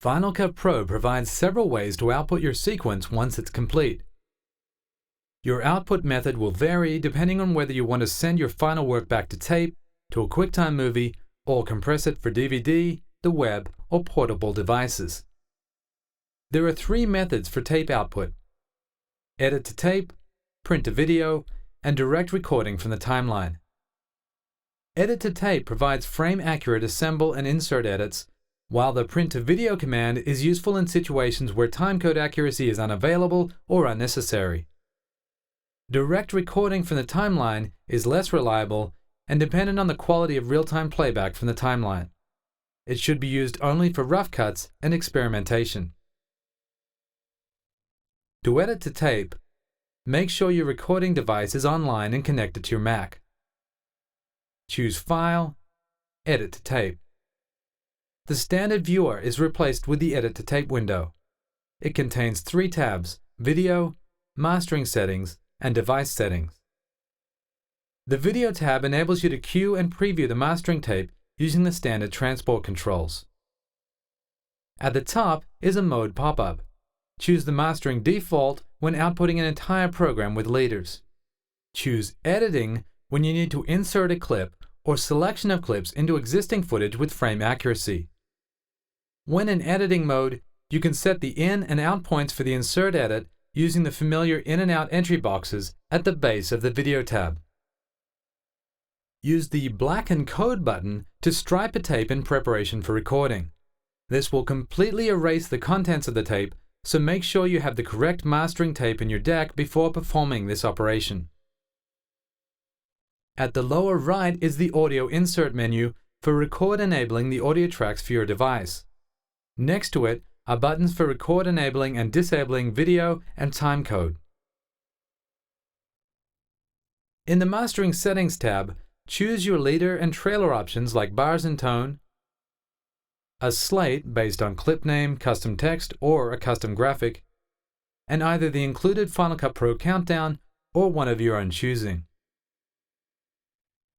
Final Cut Pro provides several ways to output your sequence once it's complete. Your output method will vary depending on whether you want to send your final work back to tape, to a QuickTime movie, or compress it for DVD, the web, or portable devices. There are 3 methods for tape output: edit to tape, print to video, and direct recording from the timeline. Edit to tape provides frame-accurate assemble and insert edits, while the print to video command is useful in situations where timecode accuracy is unavailable or unnecessary. Direct recording from the timeline is less reliable and dependent on the quality of real-time playback from the timeline. It should be used only for rough cuts and experimentation. To edit to tape, make sure your recording device is online and connected to your Mac. Choose File, Edit to Tape. The standard viewer is replaced with the Edit to Tape window. It contains 3 tabs: Video, Mastering Settings, and Device Settings. The Video tab enables you to cue and preview the mastering tape using the standard transport controls. At the top is a mode pop-up. Choose the mastering default when outputting an entire program with leaders. Choose Editing when you need to insert a clip or selection of clips into existing footage with frame accuracy. When in editing mode, you can set the in and out points for the insert edit using the familiar in and out entry boxes at the base of the Video tab. Use the Black Encode button to stripe a tape in preparation for recording. This will completely erase the contents of the tape, so make sure you have the correct mastering tape in your deck before performing this operation. At the lower right is the Audio Insert menu for record enabling the audio tracks for your device. Next to it are buttons for record enabling and disabling video and timecode. In the Mastering Settings tab, choose your leader and trailer options like bars and tone, a slate based on clip name, custom text, or a custom graphic, and either the included Final Cut Pro countdown or one of your own choosing.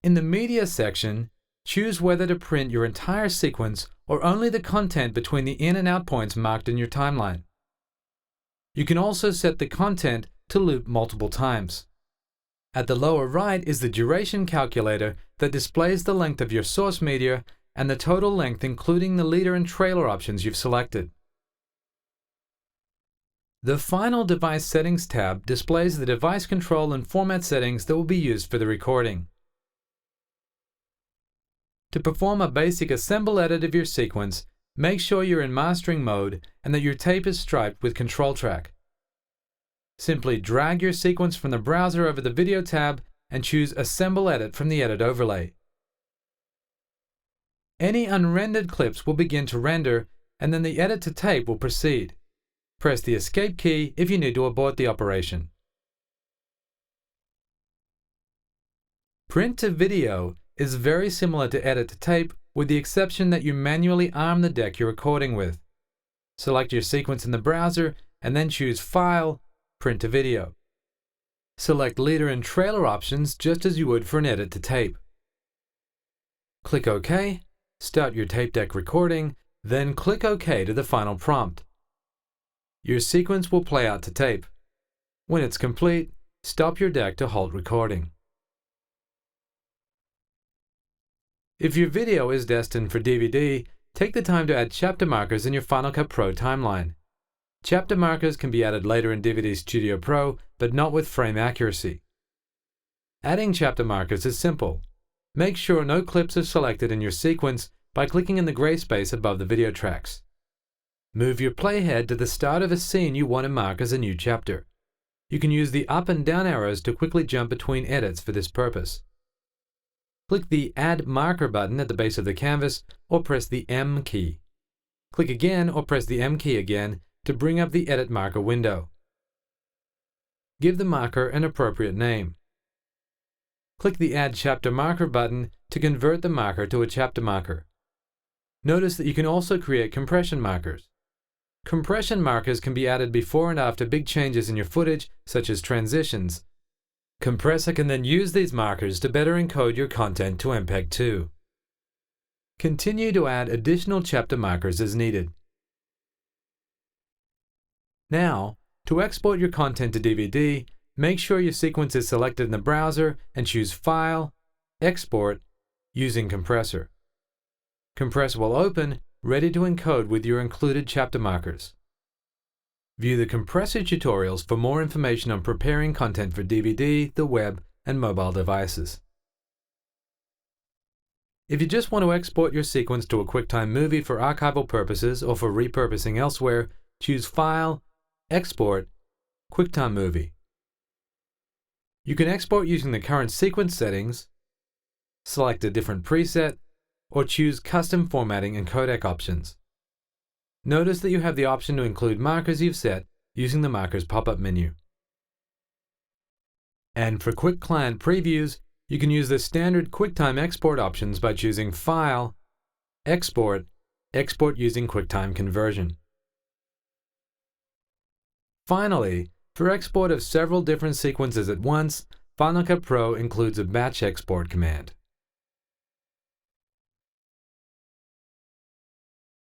In the Media section, choose whether to print your entire sequence or only the content between the in and out points marked in your timeline. You can also set the content to loop multiple times. At the lower right is the duration calculator that displays the length of your source media and the total length including the leader and trailer options you've selected. The final Device Settings tab displays the device control and format settings that will be used for the recording. To perform a basic assemble edit of your sequence, make sure you're in mastering mode and that your tape is striped with Control Track. Simply drag your sequence from the browser over the Video tab and choose Assemble Edit from the Edit overlay. Any unrendered clips will begin to render, and then the Edit to Tape will proceed. Press the Escape key if you need to abort the operation. Print to video is very similar to Edit to Tape, with the exception that you manually arm the deck you're recording with. Select your sequence in the browser and then choose File, Print to Video. Select leader and trailer options just as you would for an Edit to Tape. Click OK, start your tape deck recording, then click OK to the final prompt. Your sequence will play out to tape. When it's complete, stop your deck to halt recording. If your video is destined for DVD, take the time to add chapter markers in your Final Cut Pro timeline. Chapter markers can be added later in DVD Studio Pro, but not with frame accuracy. Adding chapter markers is simple. Make sure no clips are selected in your sequence by clicking in the gray space above the video tracks. Move your playhead to the start of a scene you want to mark as a new chapter. You can use the up and down arrows to quickly jump between edits for this purpose. Click the Add Marker button at the base of the canvas or press the M key. Click again or press the M key again to bring up the Edit Marker window. Give the marker an appropriate name. Click the Add Chapter Marker button to convert the marker to a chapter marker. Notice that you can also create compression markers. Compression markers can be added before and after big changes in your footage, such as transitions. Compressor can then use these markers to better encode your content to MPEG-2. Continue to add additional chapter markers as needed. Now, to export your content to DVD, make sure your sequence is selected in the browser and choose File, Export, using Compressor. Compressor will open, ready to encode with your included chapter markers. View the compressor tutorials for more information on preparing content for DVD, the web, and mobile devices. If you just want to export your sequence to a QuickTime movie for archival purposes or for repurposing elsewhere, choose File, Export, QuickTime Movie. You can export using the current sequence settings, select a different preset, or choose custom formatting and codec options. Notice that you have the option to include markers you've set using the Markers pop-up menu. And for quick client previews, you can use the standard QuickTime export options by choosing File, Export, Export using QuickTime Conversion. Finally, for export of several different sequences at once, Final Cut Pro includes a batch export command.